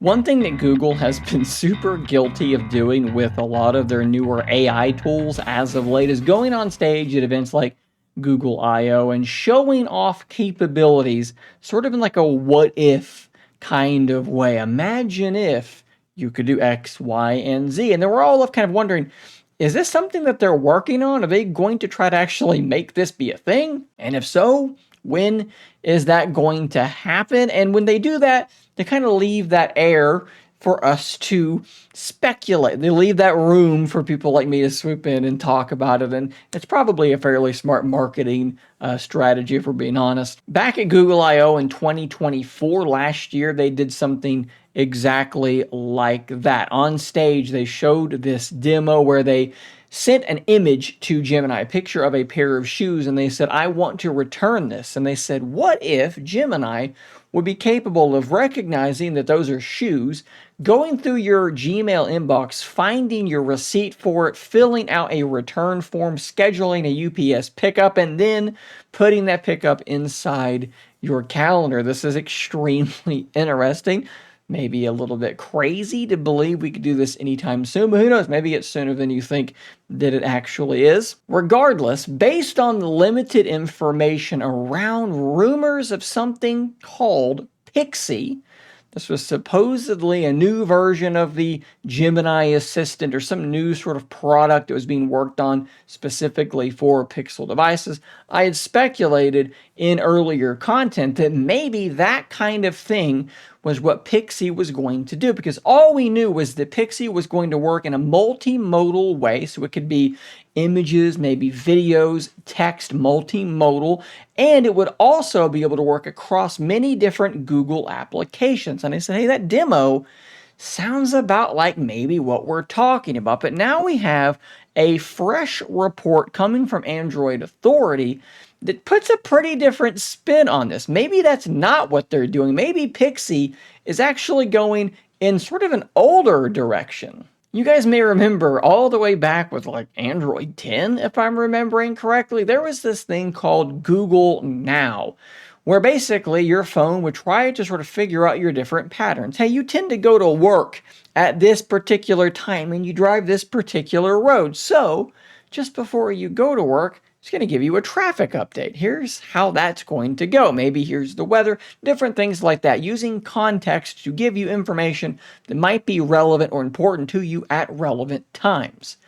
One thing that Google has been super guilty of doing with a lot of their newer AI tools as of late is going on stage at events like Google I/O and showing off capabilities sort of in like a what if kind of way. Imagine if you could do X, Y, and Z. And then we're all left kind of wondering, is this something that they're working on? Are they going to try to actually make this be a thing? And if so, when is that going to happen? And when they do that, they kind of leave that air for us to speculate. They leave that room for people like me to swoop in and talk about it. And it's probably a fairly smart marketing strategy, if we're being honest. Back at Google I/O in 2024, last year, they did something exactly like that. On stage, they showed this demo where they sent an image to Gemini, a picture of a pair of shoes, and they said, I want to return this. And they said, what if Gemini would be capable of recognizing that those are shoes, going through your Gmail inbox, finding your receipt for it, filling out a return form, scheduling a UPS pickup, and then putting that pickup inside your calendar. This is extremely interesting. Maybe a little bit crazy to believe we could do this anytime soon, but who knows? Maybe it's sooner than you think that it actually is. Regardless, based on the limited information around rumors of something called Pixie, this was supposedly a new version of the Gemini Assistant or some new sort of product that was being worked on specifically for Pixel devices. I had speculated in earlier content that maybe that kind of thing was what Pixie was going to do, because all we knew was that Pixie was going to work in a multimodal way, so it could be images, maybe videos, text, multimodal, and it would also be able to work across many different Google applications. And I said, hey, that demo sounds about like maybe what we're talking about. But now we have a fresh report coming from Android Authority that puts a pretty different spin on this. Maybe that's not what they're doing. Maybe Pixie is actually going in sort of an older direction. You guys may remember all the way back with like Android 10, if I'm remembering correctly, there was this thing called Google Now, where basically your phone would try to sort of figure out your different patterns. Hey, you tend to go to work at this particular time and you drive this particular road. So just before you go to work, it's going to give you a traffic update. Here's how that's going to go. Maybe here's the weather, different things like that, using context to give you information that might be relevant or important to you at relevant times.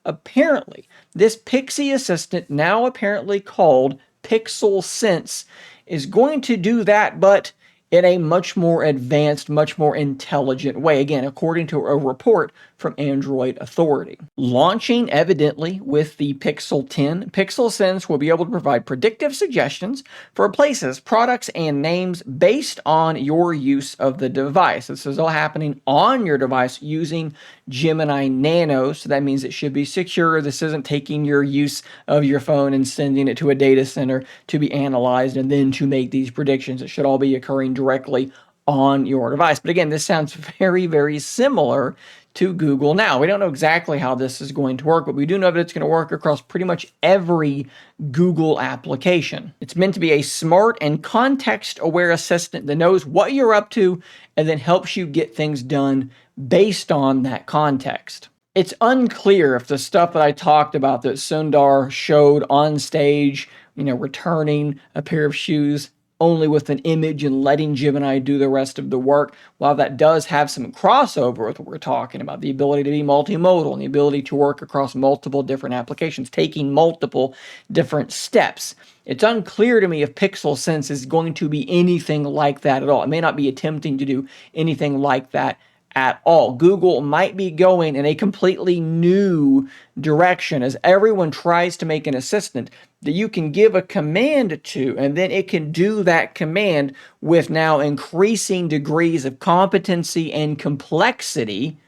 Apparently, this Pixie assistant, now apparently called Pixel Sense, is going to do that, but in a much more advanced, much more intelligent way. Again, according to a report from Android Authority. Launching evidently with the Pixel 10, Pixel Sense will be able to provide predictive suggestions for places, products, and names based on your use of the device. This is all happening on your device using Gemini Nano, so that means it should be secure. This isn't taking your use of your phone and sending it to a data center to be analyzed and then to make these predictions. It should all be occurring directly on your device. But again, this sounds very, very similar to Google Now. We don't know exactly how this is going to work, but we do know that it's going to work across pretty much every Google application. It's meant to be a smart and context-aware assistant that knows what you're up to and then helps you get things done based on that context. It's unclear if the stuff that I talked about that Sundar showed on stage, returning a pair of shoes only with an image and letting Gemini do the rest of the work, while that does have some crossover with what we're talking about, the ability to be multimodal and the ability to work across multiple different applications, taking multiple different steps. It's unclear to me if Pixel Sense is going to be anything like that at all. It may not be attempting to do anything like that at all. Google might be going in a completely new direction as everyone tries to make an assistant that you can give a command to, and then it can do that command with now increasing degrees of competency and complexity.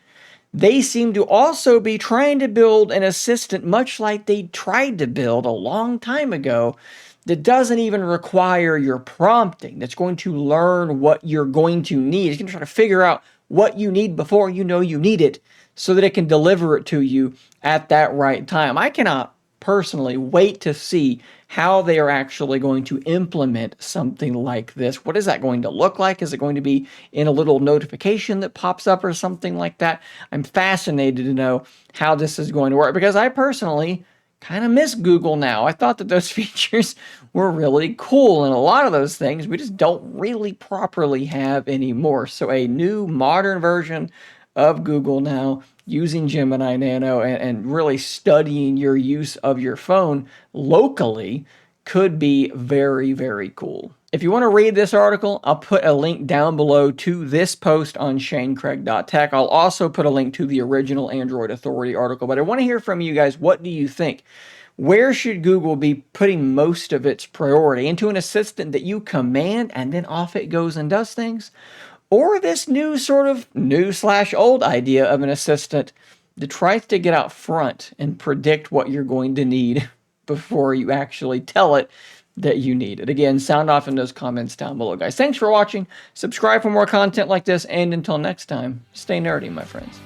They seem to also be trying to build an assistant much like they tried to build a long time ago that doesn't even require your prompting, that's going to learn what you're going to need. It's going to try to figure out what you need before you know you need it so that it can deliver it to you at that right time. I cannot personally wait to see how they are actually going to implement something like this. What is that going to look like? Is it going to be in a little notification that pops up or something like that? I'm fascinated to know how this is going to work, because I personally kind of miss Google now. I thought that those features were really cool, and a lot of those things we just don't really properly have anymore. So a new modern version of Google now using Gemini Nano and really studying your use of your phone locally could be very, very cool. If you want to read this article, I'll put a link down below to this post on shanecraig.tech. I'll also put a link to the original Android Authority article, but I want to hear from you guys. What do you think? Where should Google be putting most of its priority? Into an assistant that you command and then off it goes and does things? Or this new sort of new/old idea of an assistant that tries to get out front and predict what you're going to need before you actually tell it that you need it? Again, sound off in those comments down below, guys. Thanks for watching. Subscribe for more content like this, and until next time, stay nerdy, my friends.